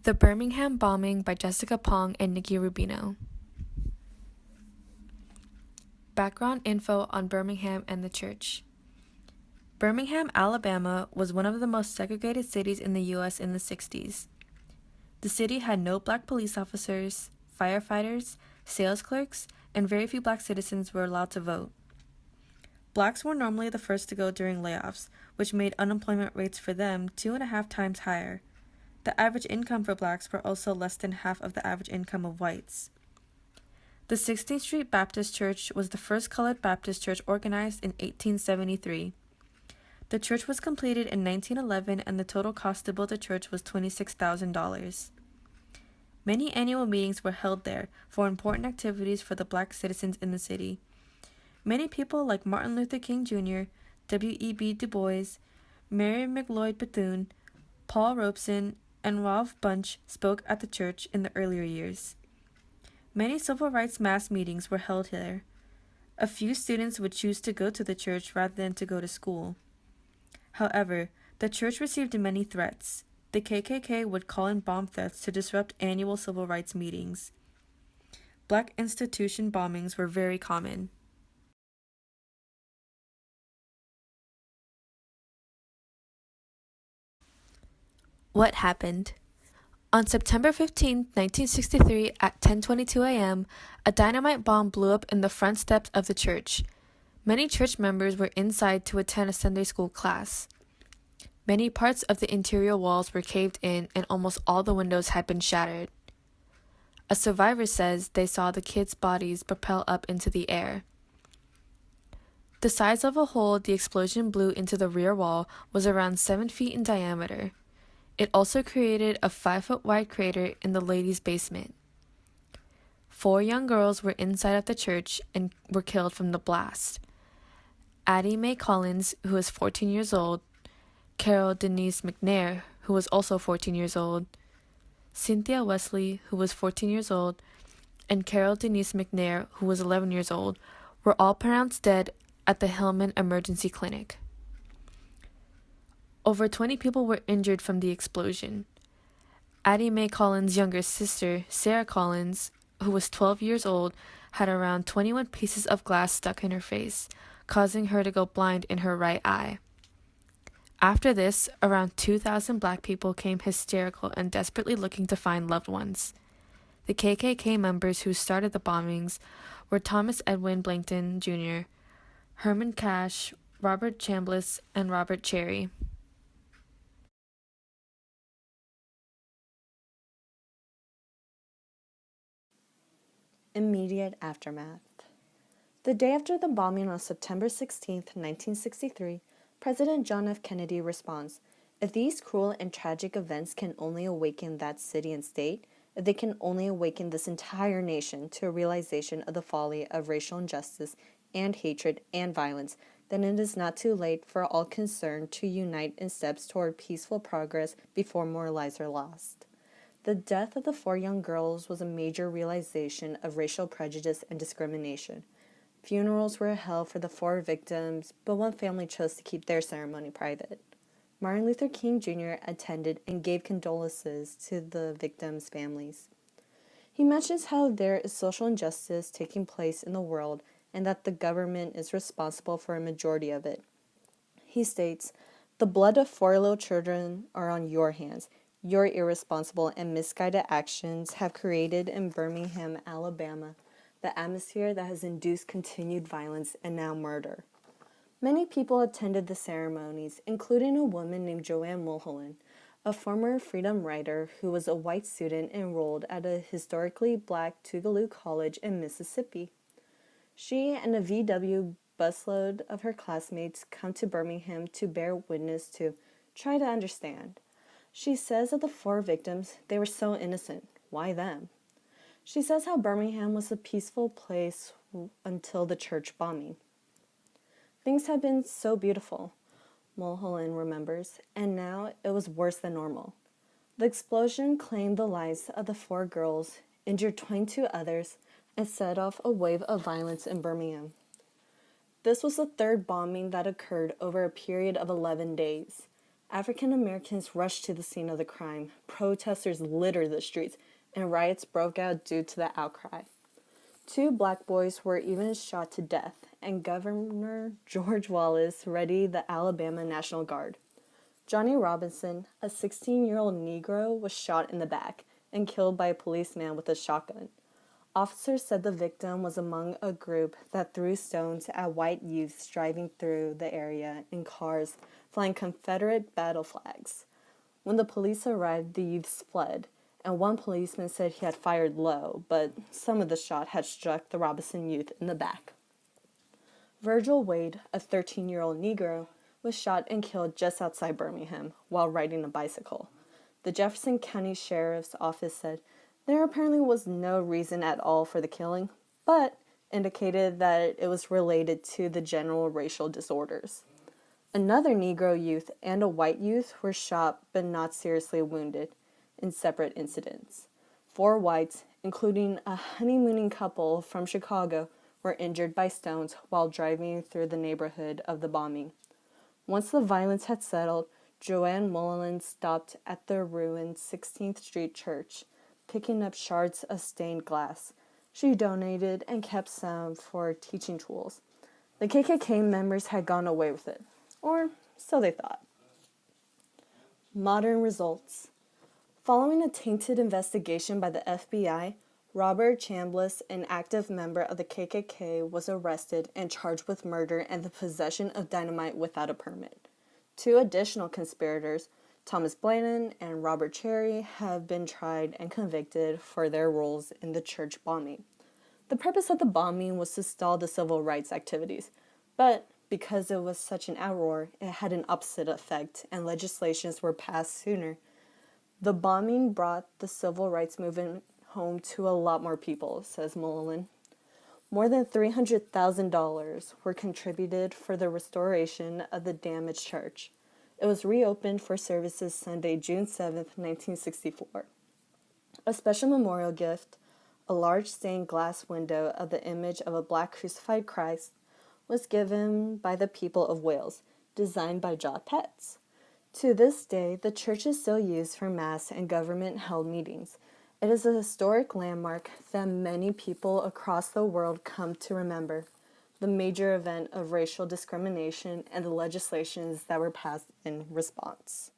The Birmingham Bombing by Jessica Pong and Nikki Rubino. Background info on Birmingham and the church. Birmingham, Alabama was one of the most segregated cities in the U.S. in the 60s. The city had no black police officers, firefighters, sales clerks, and very few black citizens were allowed to vote. Blacks were normally the first to go during layoffs, which made unemployment rates for them 2.5 times higher. The average income for blacks were also less than half of the average income of whites. The 16th Street Baptist Church was the first colored Baptist church organized in 1873. The church was completed in 1911 and the total cost to build the church was $26,000. Many annual meetings were held there for important activities for the black citizens in the city. Many people like Martin Luther King Jr., W.E.B. Du Bois, Mary McLeod Bethune, Paul Robeson, and Ralph Bunche spoke at the church in the earlier years. Many civil rights mass meetings were held there. A few students would choose to go to the church rather than to go to school. However, the church received many threats. The KKK would call in bomb threats to disrupt annual civil rights meetings. Black institution bombings were very common. What happened? On September 15, 1963, at 10:22 a.m., a dynamite bomb blew up in the front steps of the church. Many church members were inside to attend a Sunday school class. Many parts of the interior walls were caved in and almost all the windows had been shattered. A survivor says they saw the kids' bodies propel up into the air. The size of a hole the explosion blew into the rear wall was around 7 feet in diameter. It also created a 5-foot-wide crater in the ladies' basement. 4 young girls were inside of the church and were killed from the blast. Addie Mae Collins, who was 14 years old, Carol Denise McNair, who was also 14 years old, Cynthia Wesley, who was 14 years old, and Carol Denise McNair, who was 11 years old, were all pronounced dead at the Hillman Emergency Clinic. Over 20 people were injured from the explosion. Addie Mae Collins' younger sister, Sarah Collins, who was 12 years old, had around 21 pieces of glass stuck in her face, causing her to go blind in her right eye. After this, around 2,000 black people came hysterical and desperately looking to find loved ones. The KKK members who started the bombings were Thomas Edwin Blankton, Jr., Herman Cash, Robert Chambliss, and Robert Cherry. Immediate aftermath. The day after the bombing on September 16, 1963, President John F. Kennedy responds, "If these cruel and tragic events can only awaken that city and state, if they can only awaken this entire nation to a realization of the folly of racial injustice and hatred and violence, then it is not too late for all concerned to unite in steps toward peaceful progress before more lives are lost." The death of the 4 young girls was a major realization of racial prejudice and discrimination. Funerals were held for the 4 victims, but one family chose to keep their ceremony private. Martin Luther King Jr. attended and gave condolences to the victims' families. He mentions how there is social injustice taking place in the world and that the government is responsible for a majority of it. He states, "The blood of 4 little children are on your hands. Your irresponsible and misguided actions have created in Birmingham, Alabama, the atmosphere that has induced continued violence and now murder." Many people attended the ceremonies, including a woman named Joanne Mulholland, a former freedom rider who was a white student enrolled at a historically black Tougaloo College in Mississippi. She and a VW busload of her classmates come to Birmingham to bear witness to try to understand. She says of the 4 victims, they were so innocent. Why them? She says how Birmingham was a peaceful place until the church bombing. Things had been so beautiful, Mulholland remembers, and now it was worse than normal. The explosion claimed the lives of the 4 girls, injured 22 others, and set off a wave of violence in Birmingham. This was the 3rd bombing that occurred over a period of 11 days. African Americans rushed to the scene of the crime. Protesters littered the streets, and riots broke out due to the outcry. Two black boys were even shot to death, and Governor George Wallace readied the Alabama National Guard. Johnny Robinson, a 16-year-old Negro, was shot in the back and killed by a policeman with a shotgun. Officers said the victim was among a group that threw stones at white youths driving through the area in cars flying Confederate battle flags. When the police arrived, the youths fled, and one policeman said he had fired low, but some of the shot had struck the Robinson youth in the back. Virgil Wade, a 13-year-old Negro, was shot and killed just outside Birmingham while riding a bicycle. The Jefferson County Sheriff's Office said there apparently was no reason at all for the killing, but indicated that it was related to the general racial disorders. Another Negro youth and a white youth were shot but not seriously wounded in separate incidents. 4 whites, including a honeymooning couple from Chicago, were injured by stones while driving through the neighborhood of the bombing. Once the violence had settled, Joanne Mullen stopped at the ruined 16th Street Church, picking up shards of stained glass. She donated and kept some for teaching tools. The KKK members had gone away with it, or so they thought. Modern results. Following a tainted investigation by the FBI, Robert Chambliss, an active member of the KKK, was arrested and charged with murder and the possession of dynamite without a permit. 2 additional conspirators, Thomas Blanton and Robert Cherry, have been tried and convicted for their roles in the church bombing. The purpose of the bombing was to stall the civil rights activities, but because it was such an outroar, it had an opposite effect and legislations were passed sooner. The bombing brought the civil rights movement home to a lot more people, says Mullen. More than $300,000 were contributed for the restoration of the damaged church. It was reopened for services Sunday, June 7, 1964. A special memorial gift, a large stained glass window of the image of a black crucified Christ, was given by the people of Wales, designed by John Petts. To this day, the church is still used for mass and government-held meetings. It is a historic landmark that many people across the world come to remember, the major event of racial discrimination and the legislations that were passed in response.